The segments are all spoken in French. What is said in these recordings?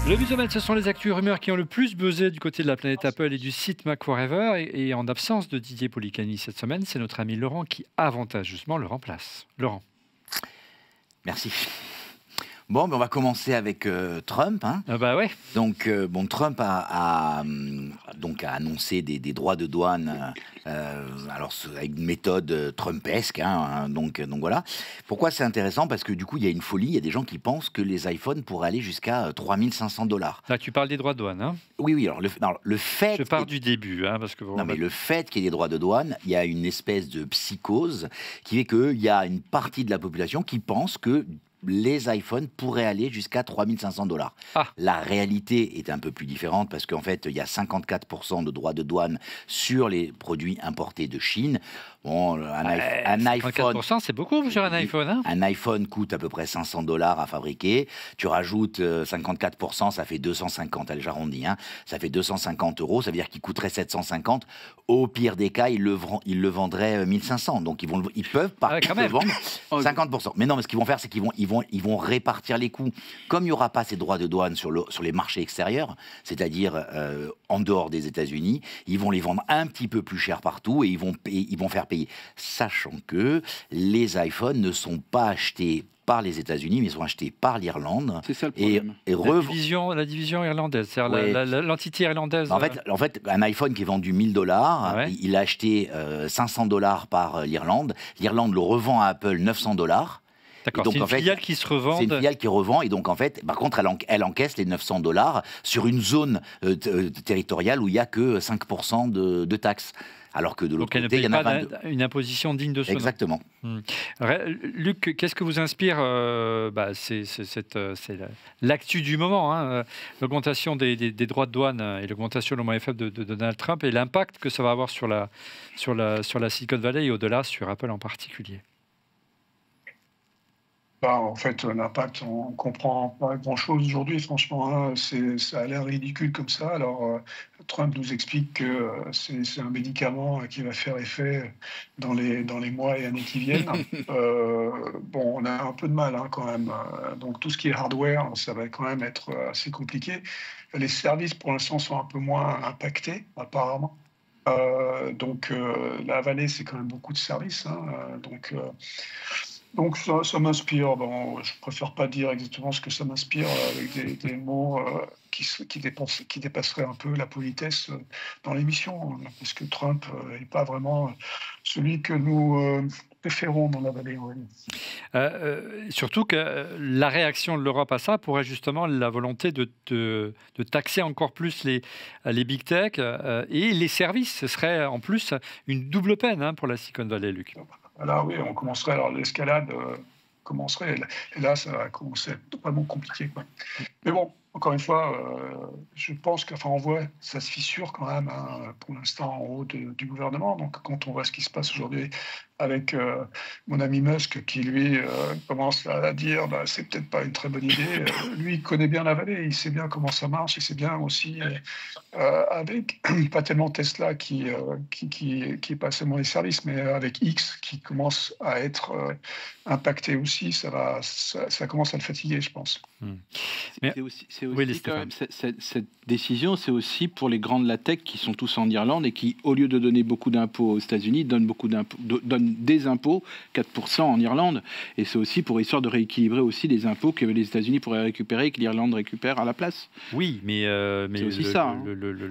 Le Busomètre, ce sont les actus rumeurs qui ont le plus buzzé du côté de la planète Apple et du site Mac Forever. Et en absence de Didier Policani cette semaine, c'est notre ami Laurent qui avantageusement le remplace. Laurent. Merci. Bon, on va commencer avec Trump. Hein. Ah bah ouais. Donc, Trump a annoncé des droits de douane, alors avec une méthode trumpesque. Hein, donc voilà. Pourquoi c'est intéressant? Parce que du coup, il y a une folie. Il y a des gens qui pensent que les iPhones pourraient aller jusqu'à 3500 $. Là, tu parles des droits de douane. Hein. Oui. Alors, le fait. Je pars du début, hein, parce que non, mais le fait qu'il y ait des droits de douane, il y a une espèce de psychose qui fait qu'il y a une partie de la population qui pense que les iPhones pourraient aller jusqu'à 3500 $. Ah. La réalité est un peu plus différente parce qu'en fait, il y a 54% de droits de douane sur les produits importés de Chine. Bon, un iPhone, 54%, c'est beaucoup sur un iPhone. Hein. Un iPhone coûte à peu près 500 $ à fabriquer. Tu rajoutes 54%, ça fait 250, allez, j'arrondis. Hein, ça fait 250 €, ça veut dire qu'il coûterait 750. Au pire des cas, ils le vendraient 1500. Donc ils peuvent vendre 50%. Mais non, mais ce qu'ils vont faire, c'est qu'ils vont répartir les coûts. Comme il n'y aura pas ces droits de douane sur les marchés extérieurs, c'est-à-dire en dehors des États-Unis, ils vont les vendre un petit peu plus cher partout et ils vont faire payer. Sachant que les iPhones ne sont pas achetés par les États-Unis, mais ils sont achetés par l'Irlande. C'est ça le problème. La division irlandaise, c'est-à-dire l'entité irlandaise. En fait, un iPhone qui est vendu 1000 $, ouais. Il a acheté 500 $ par l'Irlande. L'Irlande le revend à Apple 900 $. D'accord, c'est une filiale qui se revend. C'est une filiale qui revend, et donc en fait, par contre, elle encaisse les 900 $ sur une zone territoriale où il n'y a que 5% de taxes. Alors que de l'autre côté, il y en a 22. Une imposition digne de ce nom. Exactement. Luc, qu'est-ce que vous inspire c'est l'actu du moment, hein, l'augmentation des droits de douane et l'augmentation de l'OMFF de Donald Trump et l'impact que ça va avoir sur la Silicon Valley et au-delà sur Apple en particulier. En fait, l'impact, on ne comprend pas grand-chose aujourd'hui, franchement. Hein, ça a l'air ridicule comme ça. Alors, Trump nous explique que c'est un médicament qui va faire effet dans les mois et années qui viennent. On a un peu de mal quand même. Donc, tout ce qui est hardware, ça va quand même être assez compliqué. Les services, pour l'instant, sont un peu moins impactés, apparemment. La vallée, c'est quand même beaucoup de services. Hein, donc ça m'inspire. Bon, je préfère pas dire exactement ce que ça m'inspire avec des mots qui dépasseraient un peu la politesse dans l'émission, hein, parce que Trump n'est pas vraiment celui que nous préférons dans la vallée. Surtout que la réaction de l'Europe à ça pourrait justement la volonté de taxer encore plus les big tech et les services. Ce serait en plus une double peine pour la Silicon Valley, Luc. Là, oui, on commencerait, alors l'escalade commencerait, et là, ça va commencer à être vraiment compliqué, quoi. Mais bon, encore une fois, je pense on voit, ça se fissure quand même, hein, pour l'instant, en haut du gouvernement. Donc, quand on voit ce qui se passe aujourd'hui avec mon ami Musk, qui lui commence à dire c'est peut-être pas une très bonne idée. Lui, il connaît bien la vallée, il sait bien comment ça marche, il sait bien aussi avec pas tellement Tesla qui est pas seulement les services, mais avec X qui commence à être impacté aussi. Ça commence à le fatiguer, je pense. Mais c'est aussi quand même, cette décision, c'est aussi pour les grands de la tech qui sont tous en Irlande et qui, au lieu de donner beaucoup d'impôts aux États-Unis, donnent des impôts, 4% en Irlande. Et c'est aussi pour histoire de rééquilibrer aussi les impôts que les États-Unis pourraient récupérer et que l'Irlande récupère à la place. Oui, mais c'est aussi ça.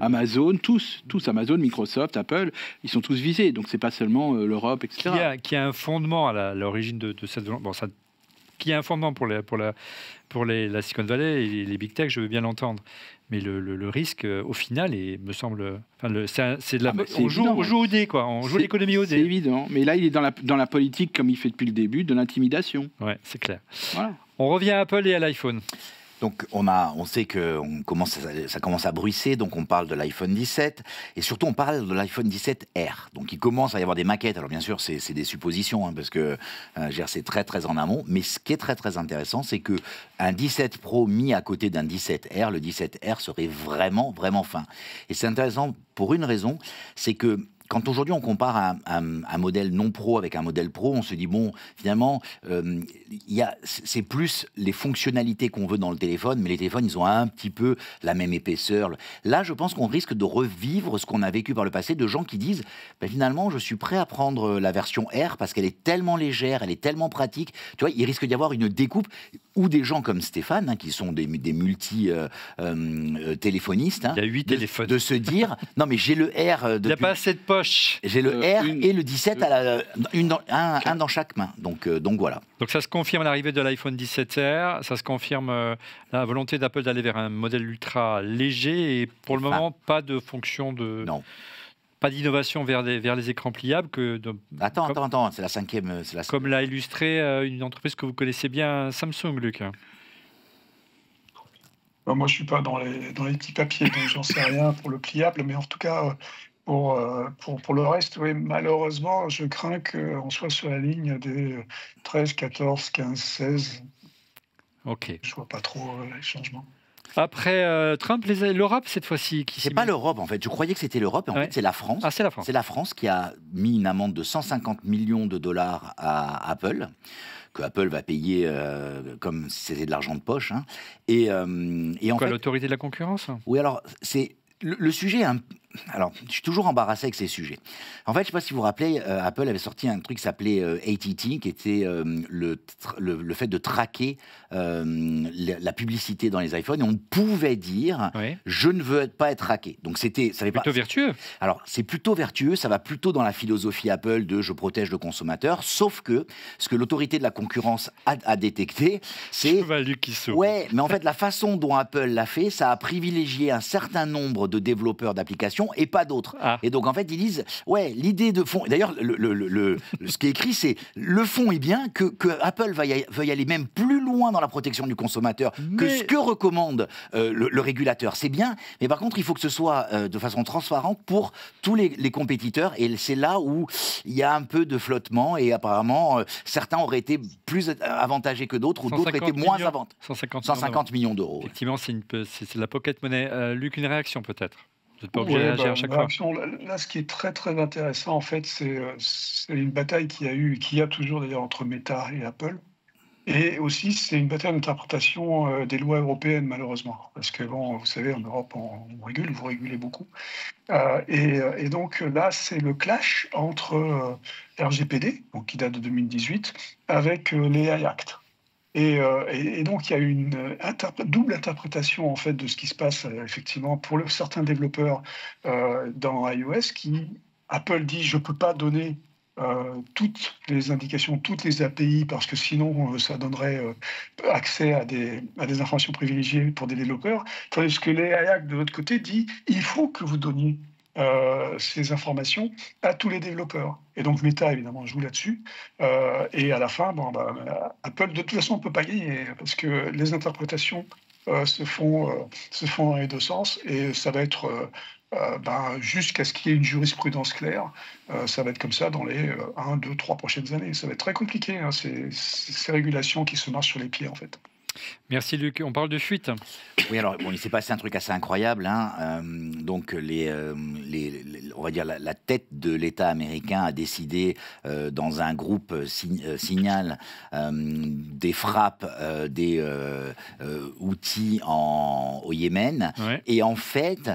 Amazon, tous, Amazon, Microsoft, Apple, ils sont tous visés. Donc c'est pas seulement l'Europe, etc. Qui a un fondement à l'origine de cette... qui a un fondement pour la Silicon Valley et les big tech, je veux bien l'entendre. Mais le risque, au final, me semble... on joue au dé, quoi. On joue l'économie au dé. C'est évident. Mais là, il est dans la politique, comme il fait depuis le début, de l'intimidation. Ouais, c'est clair. Voilà. On revient à Apple et à l'iPhone. Donc on sait que ça commence à bruisser, donc on parle de l'iPhone 17, et surtout on parle de l'iPhone 17R. Donc il commence à y avoir des maquettes, alors bien sûr c'est des suppositions, hein, parce que c'est très très en amont, mais ce qui est très très intéressant, c'est qu'un 17 Pro mis à côté d'un 17R, le 17R serait vraiment fin. Et c'est intéressant pour une raison, c'est que quand aujourd'hui on compare un modèle non pro avec un modèle pro, on se dit bon, finalement, c'est plus les fonctionnalités qu'on veut dans le téléphone, mais les téléphones, ils ont un petit peu la même épaisseur. Là, je pense qu'on risque de revivre ce qu'on a vécu par le passé, de gens qui disent finalement, je suis prêt à prendre la version R parce qu'elle est tellement légère, elle est tellement pratique. Tu vois, il risque d'y avoir une découpe, ou des gens comme Stéphane, hein, qui sont des multi-téléphonistes, hein, il y a 8 téléphones. De se dire, non mais j'ai le R... Il n'y a pas assez de poche. J'ai le R et le 17, un dans chaque main. Donc voilà. Donc ça se confirme l'arrivée de l'iPhone 17R, ça se confirme la volonté d'Apple d'aller vers un modèle ultra léger et pour le moment, pas de fonction de... Non. Pas d'innovation vers les écrans pliables. Attends, c'est la cinquième. Comme l'a illustré une entreprise que vous connaissez bien, Samsung, Luc. Moi, je ne suis pas dans les petits papiers, donc j'en sais rien pour le pliable, mais en tout cas, pour le reste, oui, malheureusement, je crains qu'on soit sur la ligne des 13, 14, 15, 16. Ok. Je ne vois pas trop les changements. Après Trump, l'Europe cette fois-ci. C'est pas l'Europe en fait. Je croyais que c'était l'Europe, et en fait c'est la France. Ah, c'est la France. C'est la France qui a mis une amende de 150 millions de dollars à Apple, que Apple va payer comme si c'était de l'argent de poche. Hein. Et en fait, l'autorité de la concurrence. Oui, alors c'est le sujet. Alors, je suis toujours embarrassé avec ces sujets. En fait, je ne sais pas si vous vous rappelez, Apple avait sorti un truc qui s'appelait ATT, qui était le fait de traquer la publicité dans les iPhones. Et on pouvait dire, je ne veux pas être traqué. Donc, c'était plutôt vertueux. Alors, c'est plutôt vertueux. Ça va plutôt dans la philosophie Apple de je protège le consommateur. Sauf que ce que l'autorité de la concurrence a détecté, c'est... Ouais, mais en fait, la façon dont Apple l'a fait, ça a privilégié un certain nombre de développeurs d'applications et pas d'autres. Ah. Et donc, en fait, ils disent, ouais, l'idée de fond... D'ailleurs, ce qui est écrit, c'est le fond est bien, que Apple veuille aller même plus loin dans la protection du consommateur que ce que recommande le régulateur. C'est bien, mais par contre, il faut que ce soit de façon transparente pour tous les compétiteurs. Et c'est là où il y a un peu de flottement. Et apparemment, certains auraient été plus avantagés que d'autres, ou d'autres étaient moins avantagés. 150 millions d'euros. Effectivement, c'est de la pocket money. Luc, une réaction peut-être? Vous n'êtes pas obligé de réagir à chaque fois. Là, ce qui est très très intéressant, en fait, c'est une bataille qu'il y a toujours d'ailleurs entre Meta et Apple. Et aussi, c'est une bataille d'interprétation des lois européennes, malheureusement. Parce que, bon, vous savez, en Europe, on régule, vous régulez beaucoup. Et donc là, c'est le clash entre RGPD, donc, qui date de 2018, avec les AI Act. Et donc, il y a une double interprétation en fait, de ce qui se passe effectivement pour certains développeurs dans iOS Apple dit « je ne peux pas donner toutes les indications, toutes les API, parce que sinon, ça donnerait accès à des informations privilégiées pour des développeurs », tandis que les AI de l'autre côté dit « il faut que vous donniez ces informations à tous les développeurs ». Et donc Meta, évidemment, joue là-dessus. Et à la fin, Apple, de toute façon, ne peut pas gagner, parce que les interprétations se font dans les deux sens, et ça va être... jusqu'à ce qu'il y ait une jurisprudence claire, ça va être comme ça dans les 1, 2, 3 prochaines années. Ça va être très compliqué, hein, ces régulations qui se marchent sur les pieds, en fait. Merci Luc. On parle de fuite. Oui, alors il s'est passé un truc assez incroyable. Hein. Donc on va dire la tête de l'État américain a décidé dans un groupe Signal des frappes des outils au Yémen. Ouais. Et en fait,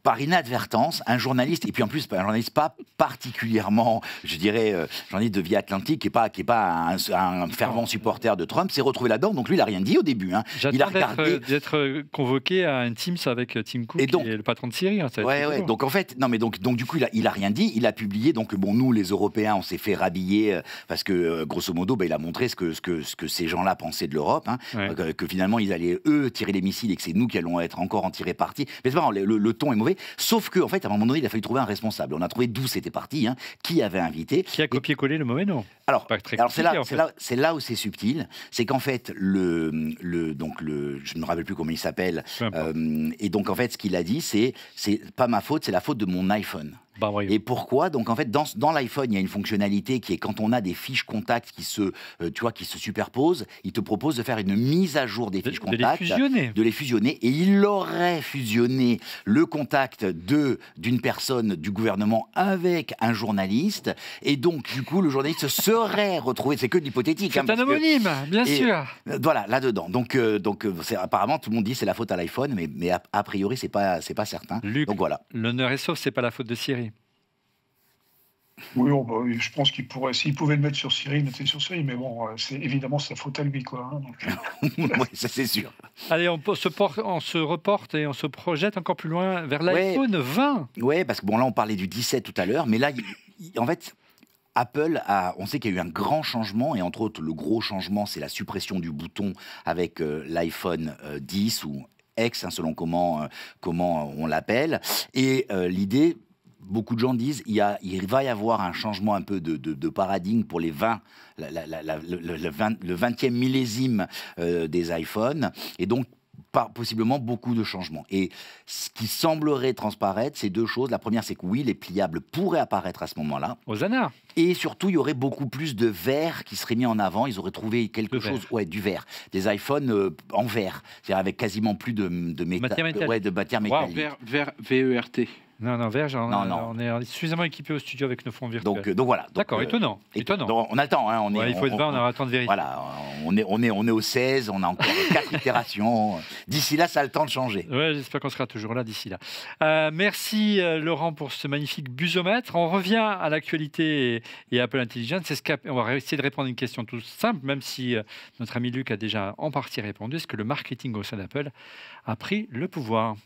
par inadvertance, un journaliste, et puis en plus un journaliste pas particulièrement, je dirais, journaliste de Via Atlantique, qui est pas un fervent supporter de Trump, s'est retrouvé là-dedans. Donc lui, il a rien dit au début. Hein. Il a regardé d'être convoqué à un Teams avec Tim Cook, qui est le patron de Siri. Hein, ouais. Donc en fait, non mais donc du coup, il a rien dit. Il a publié. Donc bon, nous les Européens, on s'est fait rhabiller parce que grosso modo, il a montré ce que ces gens-là pensaient de l'Europe, hein, ouais. Que finalement ils allaient eux tirer les missiles et que c'est nous qui allons être encore en tirés parti. Mais c'est pas grave, le ton est mauvais. Sauf que en fait, à un moment donné, il a fallu trouver un responsable. On a trouvé d'où c'était parti, hein, qui avait invité. Qui a copié-collé le mauvais nom. Alors c'est là où c'est subtil, c'est qu'en fait je ne me rappelle plus comment il s'appelle, et donc en fait ce qu'il a dit c'est pas ma faute, c'est la faute de mon iPhone. Bah, oui. Et pourquoi? Donc en fait, dans l'iPhone, il y a une fonctionnalité qui est quand on a des fiches contacts qui se superposent, il te propose de faire une mise à jour des fiches contacts, de les fusionner. Et il aurait fusionné le contact d'une personne du gouvernement avec un journaliste. Et donc, du coup, le journaliste serait retrouvé. C'est que de l'hypothétique. C'est un homonyme, bien sûr. Voilà, là-dedans. Donc apparemment, tout le monde dit c'est la faute à l'iPhone, mais a priori, c'est pas certain. Luc, donc voilà. L'honneur est sauf, c'est pas la faute de Siri. Oui, je pense qu'il pourrait, s'il pouvait le mettre sur Siri, il mettait sur Siri, mais bon, évidemment, c'est la faute à lui, quoi. Hein, donc... Oui, ça c'est sûr. Allez, on se reporte et on se projette encore plus loin vers l'iPhone 20. Oui, parce que bon, là, on parlait du 17 tout à l'heure, mais là, en fait... Apple on sait qu'il y a eu un grand changement, et entre autres, le gros changement, c'est la suppression du bouton avec l'iPhone 10 ou X, hein, selon comment on l'appelle. Et l'idée, beaucoup de gens disent, il va y avoir un changement un peu de paradigme pour les 20, le 20e millésime des iPhones, et donc possiblement beaucoup de changements. Et ce qui semblerait transparaître, c'est deux choses. La première, c'est que oui, les pliables pourraient apparaître à ce moment-là. Hosanna. Et surtout, il y aurait beaucoup plus de verre qui serait mis en avant. Ils auraient trouvé quelque chose, du verre. Des iPhones en verre, c'est-à-dire avec quasiment plus de matière métallique. Verre VERT. Non, verge, on est suffisamment équipé au studio avec nos fonds virtuels. Donc voilà. D'accord, étonnant. Donc, on attend. Hein, il faut être 20, on aura le temps de vérifier. Voilà, on est au 16, on a encore 4 itérations. D'ici là, ça a le temps de changer. Ouais, j'espère qu'on sera toujours là d'ici là. Merci Laurent pour ce magnifique busomètre. On revient à l'actualité et Apple Intelligence. On va essayer de répondre à une question toute simple, même si notre ami Luc a déjà en partie répondu. Est-ce que le marketing au sein d'Apple a pris le pouvoir ?